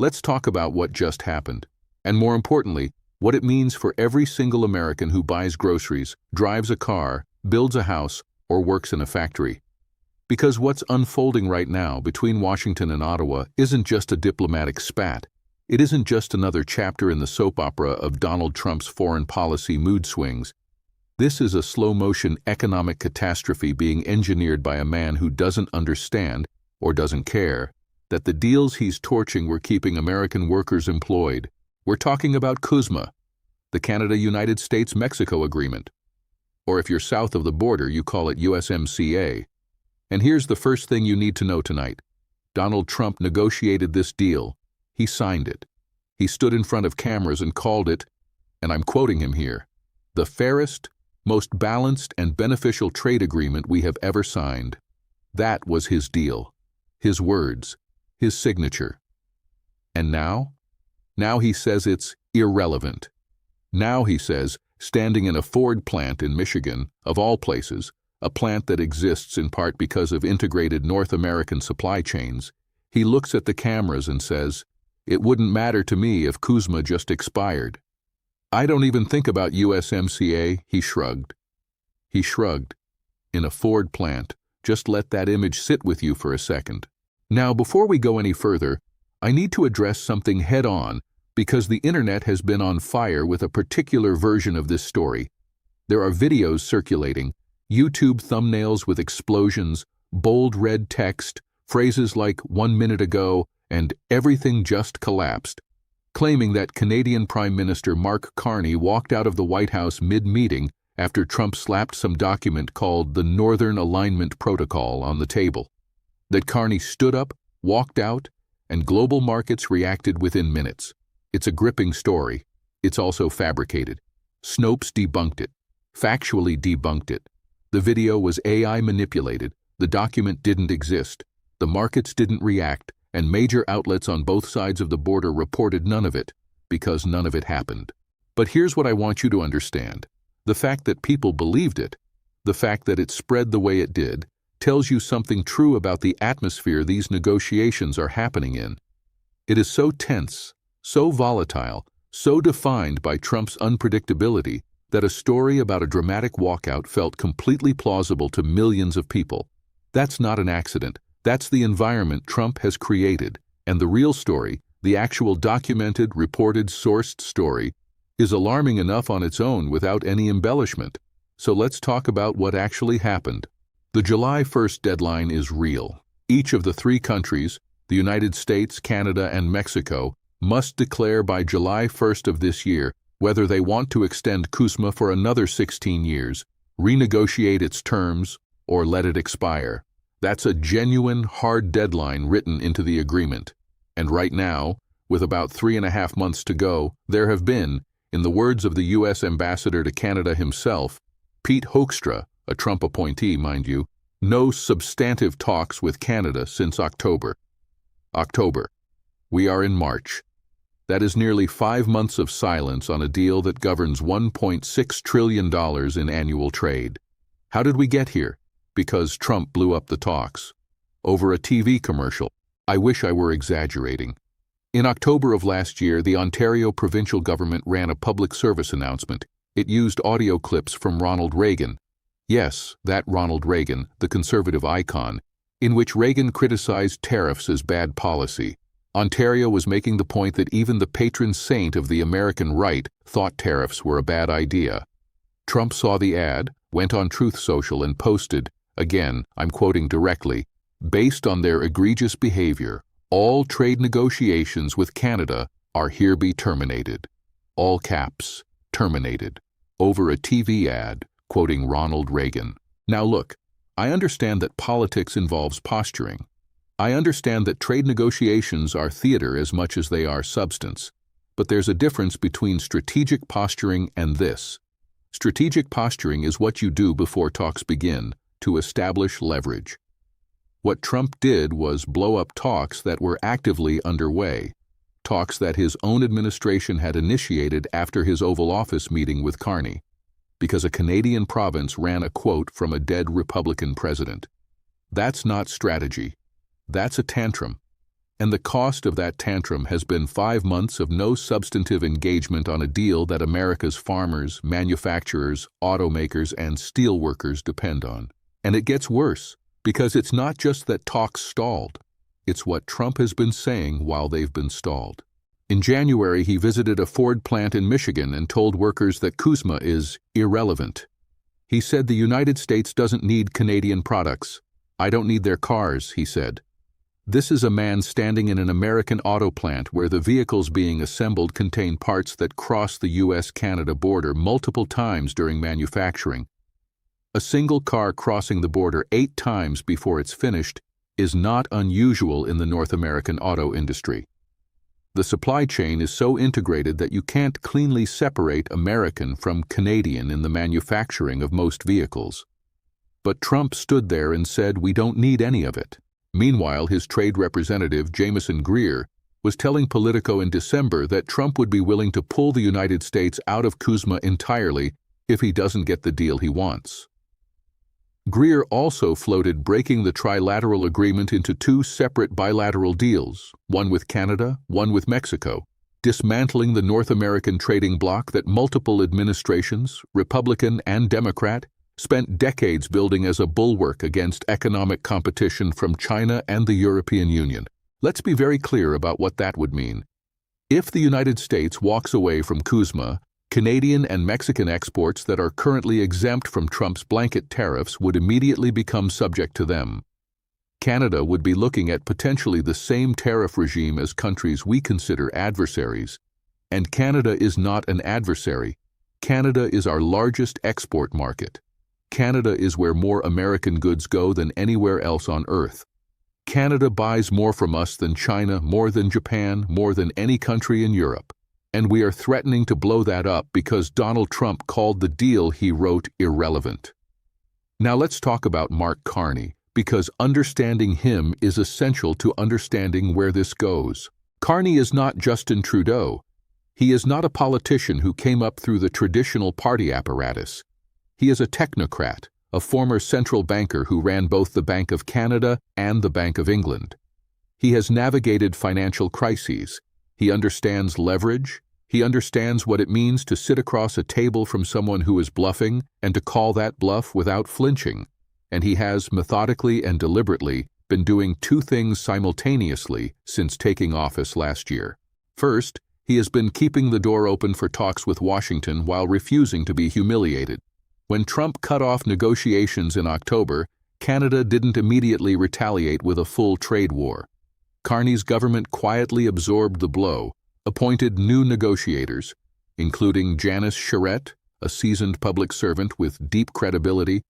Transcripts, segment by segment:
Let's talk about what just happened, and more importantly, what it means for every single American who buys groceries, drives a car, builds a house, or works in a factory. Because what's unfolding right now between Washington and Ottawa isn't just a diplomatic spat. It isn't just another chapter in the soap opera of Donald Trump's foreign policy mood swings. This is a slow-motion economic catastrophe being engineered by a man who doesn't understand, or doesn't care, that the deals he's torching were keeping American workers employed. We're talking about CUSMA, the Canada-United States-Mexico Agreement. Or if you're south of the border, you call it USMCA. And here's the first thing you need to know tonight. Donald Trump negotiated this deal. He signed it. He stood in front of cameras and called it, and I'm quoting him here, the fairest, most balanced and beneficial trade agreement we have ever signed. That was his deal, his words, his signature. And now? Now he says it's irrelevant. Now he says, standing in a Ford plant in Michigan, of all places, a plant that exists in part because of integrated North American supply chains, he looks at the cameras and says, "It wouldn't matter to me if CUSMA just expired. I don't even think about USMCA," he shrugged. He shrugged. In a Ford plant. Just let that image sit with you for a second. Now, before we go any further, I need to address something head-on because the internet has been on fire with a particular version of this story. There are videos circulating, YouTube thumbnails with explosions, bold red text, phrases like "1 minute ago" and "everything just collapsed," claiming that Canadian Prime Minister Mark Carney walked out of the White House mid-meeting after Trump slapped some document called the Northern Alignment Protocol on the table. That Carney stood up, walked out, and global markets reacted within minutes. It's a gripping story. It's also fabricated. Snopes debunked it, factually debunked it. The video was AI manipulated, the document didn't exist, the markets didn't react, and major outlets on both sides of the border reported none of it, because none of it happened. But here's what I want you to understand. The fact that people believed it, the fact that it spread the way it did, tells you something true about the atmosphere these negotiations are happening in. It is so tense, so volatile, so defined by Trump's unpredictability that a story about a dramatic walkout felt completely plausible to millions of people. That's not an accident. That's the environment Trump has created, and the real story, the actual documented, reported, sourced story, is alarming enough on its own without any embellishment. So let's talk about what actually happened. The July 1st deadline is real. Each of the three countries, the United States, Canada, and Mexico, must declare by July 1st of this year whether they want to extend CUSMA for another 16 years, renegotiate its terms, or let it expire. That's a genuine, hard deadline written into the agreement. And right now, with about 3.5 months to go, there have been, in the words of the U.S. ambassador to Canada himself, Pete Hoekstra, a Trump appointee, mind you, no substantive talks with Canada since October. We are in March. That is nearly 5 months of silence on a deal that governs $1.6 trillion in annual trade. How did we get here? Because Trump blew up the talks. Over a TV commercial. I wish I were exaggerating. In October of last year, the Ontario provincial government ran a public service announcement. It used audio clips from Ronald Reagan. Yes, that Ronald Reagan, the conservative icon, in which Reagan criticized tariffs as bad policy. Ontario was making the point that even the patron saint of the American right thought tariffs were a bad idea. Trump saw the ad, went on Truth Social and posted, again, I'm quoting directly, "Based on their egregious behavior, all trade negotiations with Canada are hereby terminated." All caps, terminated. Over a TV ad, quoting Ronald Reagan. Now look, I understand that politics involves posturing. I understand that trade negotiations are theater as much as they are substance. But there's a difference between strategic posturing and this. Strategic posturing is what you do before talks begin, to establish leverage. What Trump did was blow up talks that were actively underway, talks that his own administration had initiated after his Oval Office meeting with Carney, because a Canadian province ran a quote from a dead Republican president. That's not strategy. That's a tantrum. And the cost of that tantrum has been 5 months of no substantive engagement on a deal that America's farmers, manufacturers, automakers, and steelworkers depend on. And it gets worse, because it's not just that talks stalled. It's what Trump has been saying while they've been stalled. In January, he visited a Ford plant in Michigan and told workers that CUSMA is irrelevant. He said the United States doesn't need Canadian products. I don't need their cars, he said. This is a man standing in an American auto plant where the vehicles being assembled contain parts that cross the US-Canada border multiple times during manufacturing. A single car crossing the border 8 times before it's finished is not unusual in the North American auto industry. The supply chain is so integrated that you can't cleanly separate American from Canadian in the manufacturing of most vehicles. But Trump stood there and said we don't need any of it. Meanwhile, his trade representative, Jamieson Greer, was telling Politico in December that Trump would be willing to pull the United States out of CUSMA entirely if he doesn't get the deal he wants. Greer also floated breaking the trilateral agreement into 2 separate bilateral deals, one with Canada, one with Mexico, dismantling the North American trading bloc that multiple administrations, Republican and Democrat, spent decades building as a bulwark against economic competition from China and the European Union. Let's be very clear about what that would mean. If the United States walks away from CUSMA, Canadian and Mexican exports that are currently exempt from Trump's blanket tariffs would immediately become subject to them. Canada would be looking at potentially the same tariff regime as countries we consider adversaries. And Canada is not an adversary. Canada is our largest export market. Canada is where more American goods go than anywhere else on Earth. Canada buys more from us than China, more than Japan, more than any country in Europe. And we are threatening to blow that up because Donald Trump called the deal he wrote irrelevant. Now let's talk about Mark Carney, because understanding him is essential to understanding where this goes. Carney is not Justin Trudeau. He is not a politician who came up through the traditional party apparatus. He is a technocrat, a former central banker who ran both the Bank of Canada and the Bank of England. He has navigated financial crises. He understands leverage. He understands what it means to sit across a table from someone who is bluffing and to call that bluff without flinching. And he has methodically and deliberately been doing 2 things simultaneously since taking office last year. First, he has been keeping the door open for talks with Washington while refusing to be humiliated. When Trump cut off negotiations in October, Canada didn't immediately retaliate with a full trade war. Carney's government quietly absorbed the blow, appointed new negotiators, including Janice Charette, a seasoned public servant with deep credibility,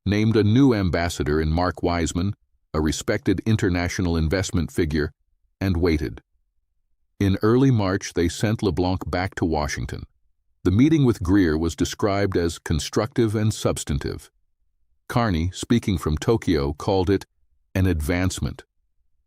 named a new ambassador in Mark Wiseman, a respected international investment figure, and waited. In early March, they sent LeBlanc back to Washington. The meeting with Greer was described as constructive and substantive. Carney, speaking from Tokyo, called it an advancement.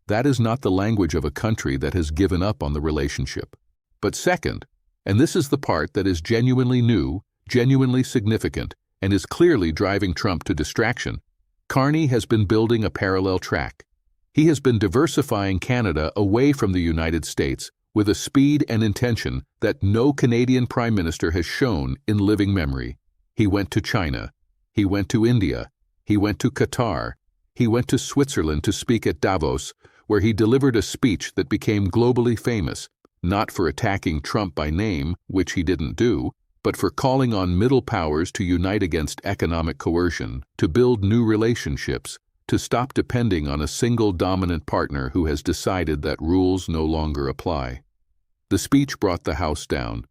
That is not the language of a country that has given up on the relationship. But second, and this is the part that is genuinely new, genuinely significant, and is clearly driving Trump to distraction, Carney has been building a parallel track. He has been diversifying Canada away from the United States with a speed and intention that no Canadian Prime Minister has shown in living memory. He went to China. He went to India. He went to Qatar. He went to Switzerland to speak at Davos, where he delivered a speech that became globally famous, not for attacking Trump by name, which he didn't do, but for calling on middle powers to unite against economic coercion, to build new relationships, to stop depending on a single dominant partner who has decided that rules no longer apply. The speech brought the House down,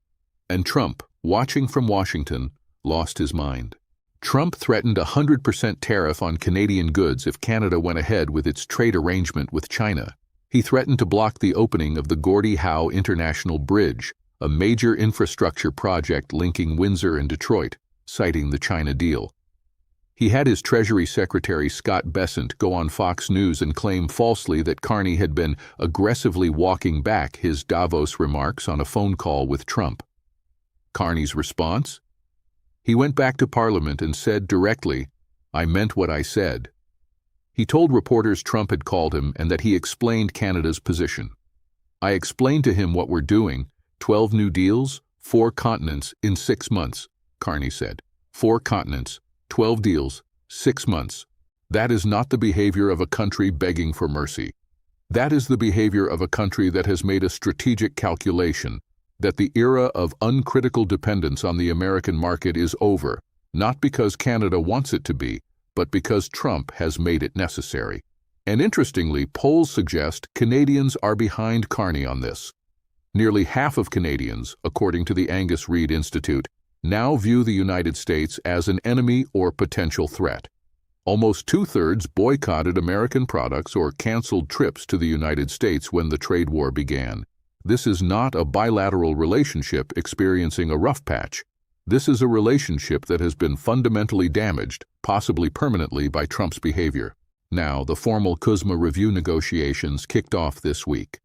and Trump, watching from Washington, lost his mind. Trump threatened a 100% tariff on Canadian goods if Canada went ahead with its trade arrangement with China. He threatened to block the opening of the Gordie Howe International Bridge, a major infrastructure project linking Windsor and Detroit, citing the China deal. He had his Treasury Secretary Scott Bessent go on Fox News and claim falsely that Carney had been aggressively walking back his Davos remarks on a phone call with Trump. Carney's response? He went back to Parliament and said directly, "I meant what I said." He told reporters Trump had called him and that he explained Canada's position. "I explained to him what we're doing, 12 new deals, 4 continents in 6 months, Carney said. 4 continents, 12 deals, 6 months. That is not the behavior of a country begging for mercy. That is the behavior of a country that has made a strategic calculation that the era of uncritical dependence on the American market is over, not because Canada wants it to be, but because Trump has made it necessary." And interestingly, polls suggest Canadians are behind Carney on this. Nearly half of Canadians, according to the Angus Reid Institute, now view the United States as an enemy or potential threat. Almost 2/3 boycotted American products or canceled trips to the United States when the trade war began. This is not a bilateral relationship experiencing a rough patch. This is a relationship that has been fundamentally damaged, possibly permanently, by Trump's behavior. Now, the formal CUSMA review negotiations kicked off this week.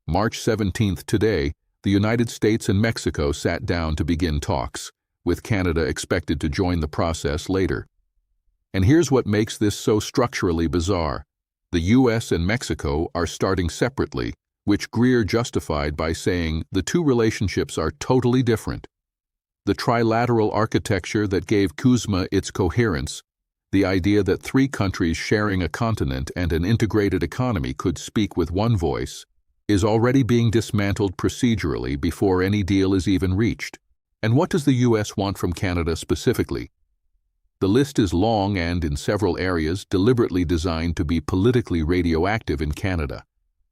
March 17th today, the United States and Mexico sat down to begin talks, with Canada expected to join the process later. And here's what makes this so structurally bizarre. The U.S. and Mexico are starting separately, which Greer justified by saying the two relationships are totally different. The trilateral architecture that gave CUSMA its coherence, the idea that 3 countries sharing a continent and an integrated economy could speak with one voice, is already being dismantled procedurally before any deal is even reached. And what does the U.S. want from Canada specifically? The list is long and, in several areas, deliberately designed to be politically radioactive in Canada.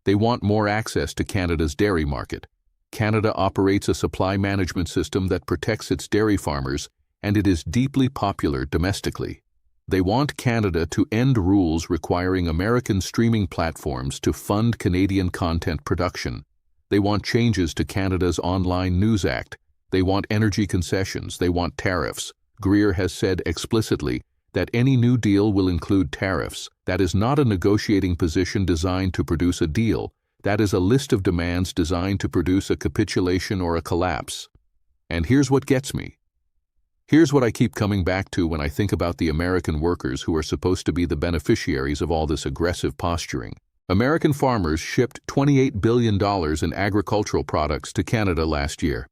They want more access to Canada's dairy market. Canada operates a supply management system that protects its dairy farmers, and it is deeply popular domestically. They want Canada to end rules requiring American streaming platforms to fund Canadian content production. They want changes to Canada's Online News Act. They want energy concessions. They want tariffs. Greer has said explicitly that any new deal will include tariffs. That is not a negotiating position designed to produce a deal. That is a list of demands designed to produce a capitulation or a collapse. And here's what gets me. Here's what I keep coming back to when I think about the American workers who are supposed to be the beneficiaries of all this aggressive posturing. American farmers shipped $28 billion in agricultural products to Canada last year.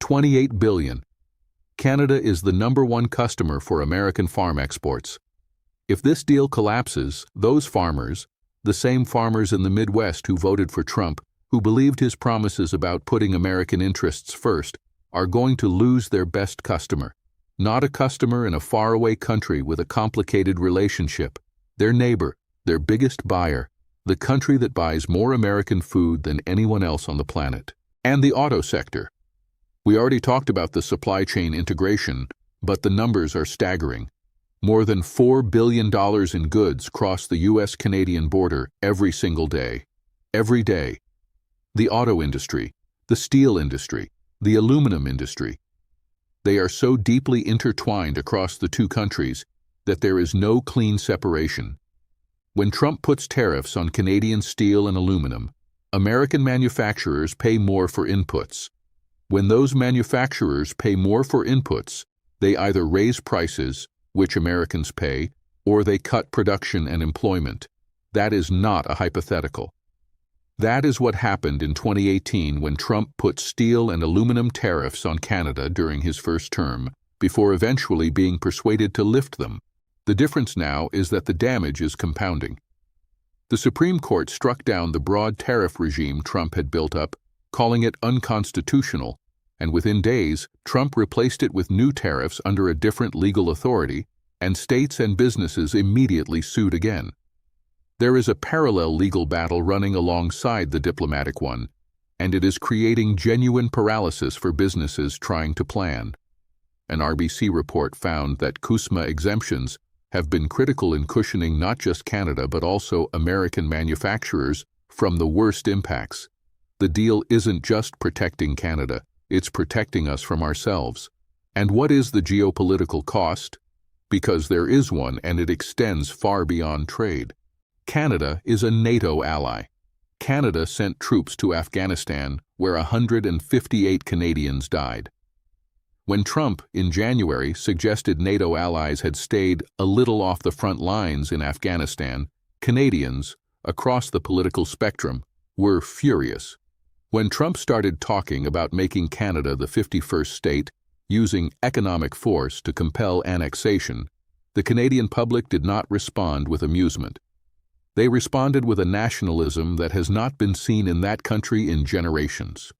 $28 billion. Canada is the #1 customer for American farm exports. If this deal collapses, those farmers, the same farmers in the Midwest who voted for Trump, who believed his promises about putting American interests first, are going to lose their best customer. Not a customer in a faraway country with a complicated relationship. Their neighbor, their biggest buyer, the country that buys more American food than anyone else on the planet. And the auto sector. We already talked about the supply chain integration, but the numbers are staggering. More than $4 billion in goods cross the U.S.-Canadian border every single day. Every day. The auto industry, the steel industry, the aluminum industry. They are so deeply intertwined across the two countries that there is no clean separation. When Trump puts tariffs on Canadian steel and aluminum, American manufacturers pay more for inputs. When those manufacturers pay more for inputs, they either raise prices, which Americans pay, or they cut production and employment. That is not a hypothetical. That is what happened in 2018 when Trump put steel and aluminum tariffs on Canada during his first term, before eventually being persuaded to lift them. The difference now is that the damage is compounding. The Supreme Court struck down the broad tariff regime Trump had built up, calling it unconstitutional, and within days, Trump replaced it with new tariffs under a different legal authority, and states and businesses immediately sued again. There is a parallel legal battle running alongside the diplomatic one, and it is creating genuine paralysis for businesses trying to plan. An RBC report found that CUSMA exemptions have been critical in cushioning not just Canada but also American manufacturers from the worst impacts. The deal isn't just protecting Canada, it's protecting us from ourselves. And what is the geopolitical cost? Because there is one, and it extends far beyond trade. Canada is a NATO ally. Canada sent troops to Afghanistan, where 158 Canadians died. When Trump, in January, suggested NATO allies had stayed a little off the front lines in Afghanistan, Canadians, across the political spectrum, were furious. When Trump started talking about making Canada the 51st state, using economic force to compel annexation, the Canadian public did not respond with amusement. They responded with a nationalism that has not been seen in that country in generations.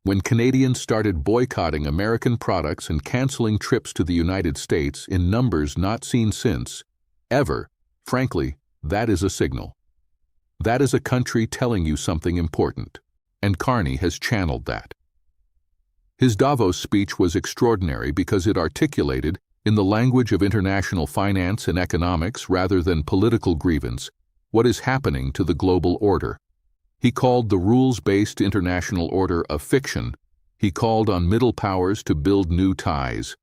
When Canadians started boycotting American products and canceling trips to the United States in numbers not seen since, ever, frankly, that is a signal. That is a country telling you something important, and Carney has channeled that. His Davos speech was extraordinary because it articulated, in the language of international finance and economics rather than political grievance, what is happening to the global order. He called the rules-based international order a fiction. He called on middle powers to build new ties.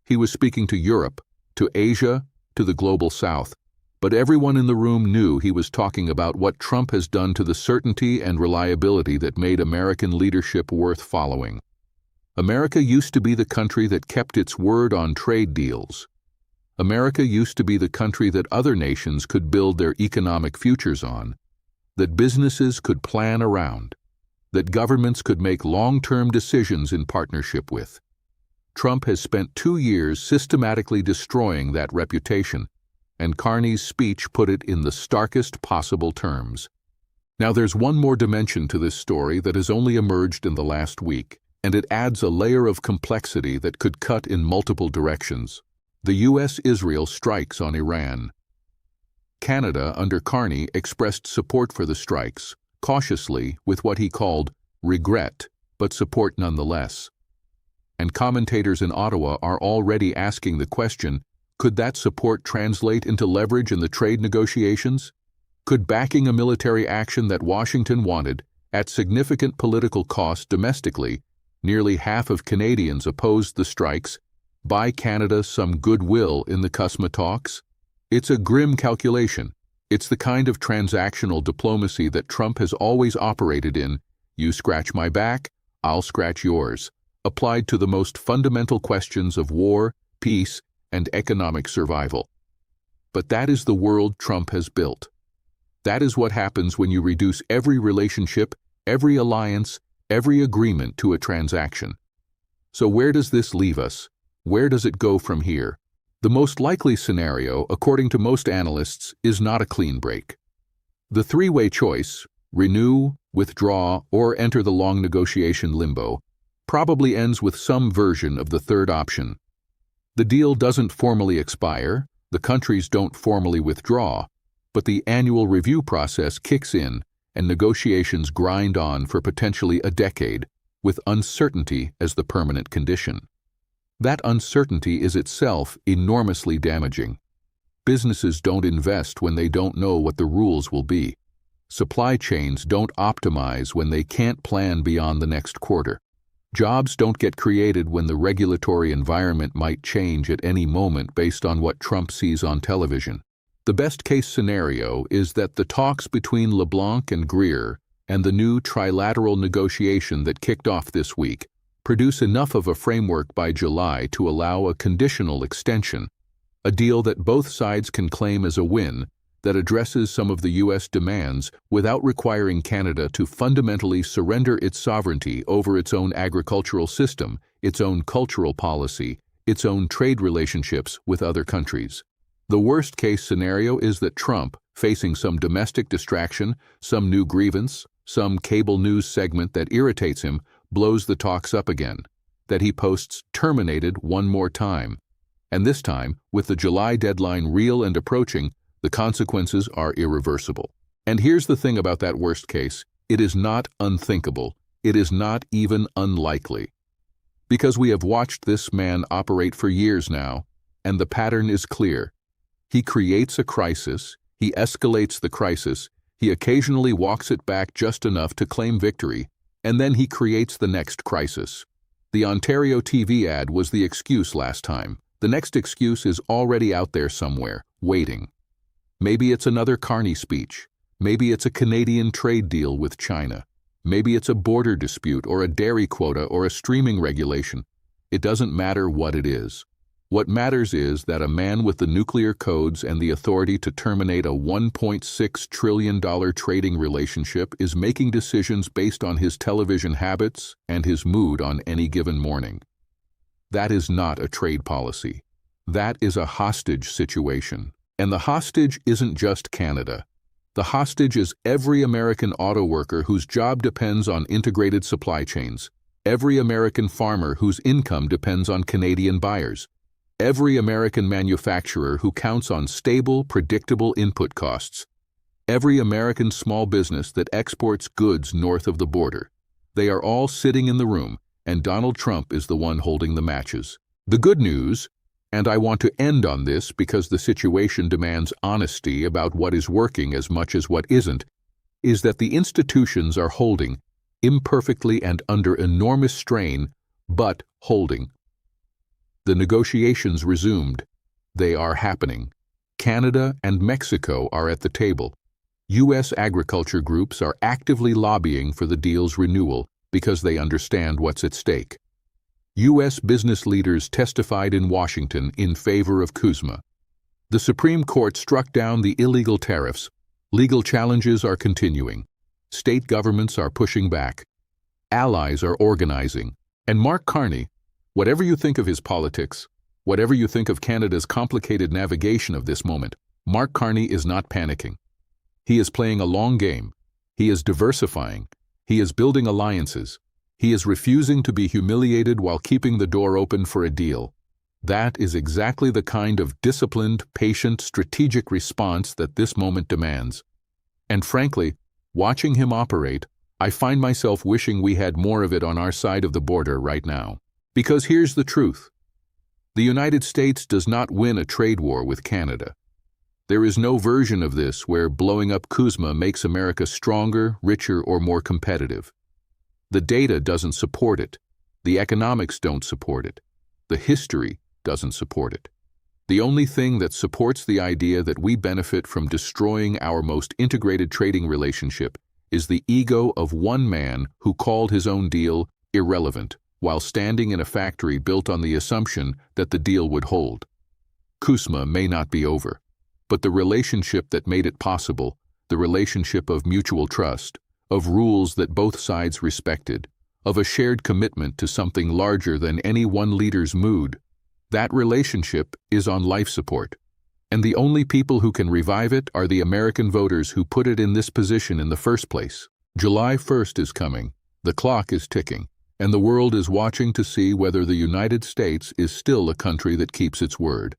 He was speaking to Europe, to Asia, to the global South. But everyone in the room knew he was talking about what Trump has done to the certainty and reliability that made American leadership worth following. America used to be the country that kept its word on trade deals. America used to be the country that other nations could build their economic futures on, that businesses could plan around, that governments could make long-term decisions in partnership with. Trump has spent 2 years systematically destroying that reputation, and Carney's speech put it in the starkest possible terms. Now there's one more dimension to this story that has only emerged in the last week, and it adds a layer of complexity that could cut in multiple directions. The U.S.-Israel strikes on Iran. Canada, under Carney, expressed support for the strikes, cautiously, with what he called regret, but support nonetheless. And commentators in Ottawa are already asking the question, could that support translate into leverage in the trade negotiations? Could backing a military action that Washington wanted, at significant political cost domestically, nearly half of Canadians opposed the strikes, buy Canada some goodwill in the CUSMA talks? It's a grim calculation. It's the kind of transactional diplomacy that Trump has always operated in. You scratch my back, I'll scratch yours, applied to the most fundamental questions of war, peace, and economic survival. But that is the world Trump has built. That is what happens when you reduce every relationship, every alliance, every agreement to a transaction. So where does this leave us? Where does it go from here? The most likely scenario, according to most analysts, is not a clean break. The three-way choice, renew, withdraw, or enter the long negotiation limbo, probably ends with some version of the third option. The deal doesn't formally expire, the countries don't formally withdraw, but the annual review process kicks in and negotiations grind on for potentially a decade, with uncertainty as the permanent condition. That uncertainty is itself enormously damaging. Businesses don't invest when they don't know what the rules will be. Supply chains don't optimize when they can't plan beyond the next quarter. Jobs don't get created when the regulatory environment might change at any moment based on what Trump sees on television. The best-case scenario is that the talks between LeBlanc and Greer and the new trilateral negotiation that kicked off this week produce enough of a framework by July to allow a conditional extension, a deal that both sides can claim as a win that addresses some of the U.S. demands without requiring Canada to fundamentally surrender its sovereignty over its own agricultural system, its own cultural policy, its own trade relationships with other countries. The worst-case scenario is that Trump, facing some domestic distraction, some new grievance, some cable news segment that irritates him, blows the talks up again, that he posts "terminated" one more time. And this time, with the July deadline real and approaching, the consequences are irreversible. And here's the thing about that worst case. It is not unthinkable. It is not even unlikely. Because we have watched this man operate for years now, and the pattern is clear. He creates a crisis, he escalates the crisis, he occasionally walks it back just enough to claim victory, and then he creates the next crisis. The Ontario TV ad was the excuse last time. The next excuse is already out there somewhere, waiting. Maybe it's another Carney speech. Maybe it's a Canadian trade deal with China. Maybe it's a border dispute or a dairy quota or a streaming regulation. It doesn't matter what it is. What matters is that a man with the nuclear codes and the authority to terminate a $1.6 trillion trading relationship is making decisions based on his television habits and his mood on any given morning. That is not a trade policy. That is a hostage situation. And the hostage isn't just Canada. The hostage is every American auto worker whose job depends on integrated supply chains, every American farmer whose income depends on Canadian buyers, every American manufacturer who counts on stable, predictable input costs, every American small business that exports goods north of the border. They are all sitting in the room, and Donald Trump is the one holding the matches. The good news, and I want to end on this because the situation demands honesty about what is working as much as what isn't, is that the institutions are holding, imperfectly and under enormous strain, but holding. The negotiations resumed. They are happening. Canada and Mexico are at the table. U.S. agriculture groups are actively lobbying for the deal's renewal because they understand what's at stake. U.S. business leaders testified in Washington in favor of CUSMA. The Supreme Court struck down the illegal tariffs. Legal challenges are continuing. State governments are pushing back. Allies are organizing. And Mark Carney, whatever you think of his politics, whatever you think of Canada's complicated navigation of this moment, Mark Carney is not panicking. He is playing a long game. He is diversifying. He is building alliances. He is refusing to be humiliated while keeping the door open for a deal. That is exactly the kind of disciplined, patient, strategic response that this moment demands. And frankly, watching him operate, I find myself wishing we had more of it on our side of the border right now. Because here's the truth. The United States does not win a trade war with Canada. There is no version of this where blowing up CUSMA makes America stronger, richer, or more competitive. The data doesn't support it. The economics don't support it. The history doesn't support it. The only thing that supports the idea that we benefit from destroying our most integrated trading relationship is the ego of one man who called his own deal irrelevant while standing in a factory built on the assumption that the deal would hold. CUSMA may not be over, but the relationship that made it possible, the relationship of mutual trust, of rules that both sides respected, of a shared commitment to something larger than any one leader's mood, that relationship is on life support. And the only people who can revive it are the American voters who put it in this position in the first place. July 1st is coming, the clock is ticking, and the world is watching to see whether the United States is still a country that keeps its word.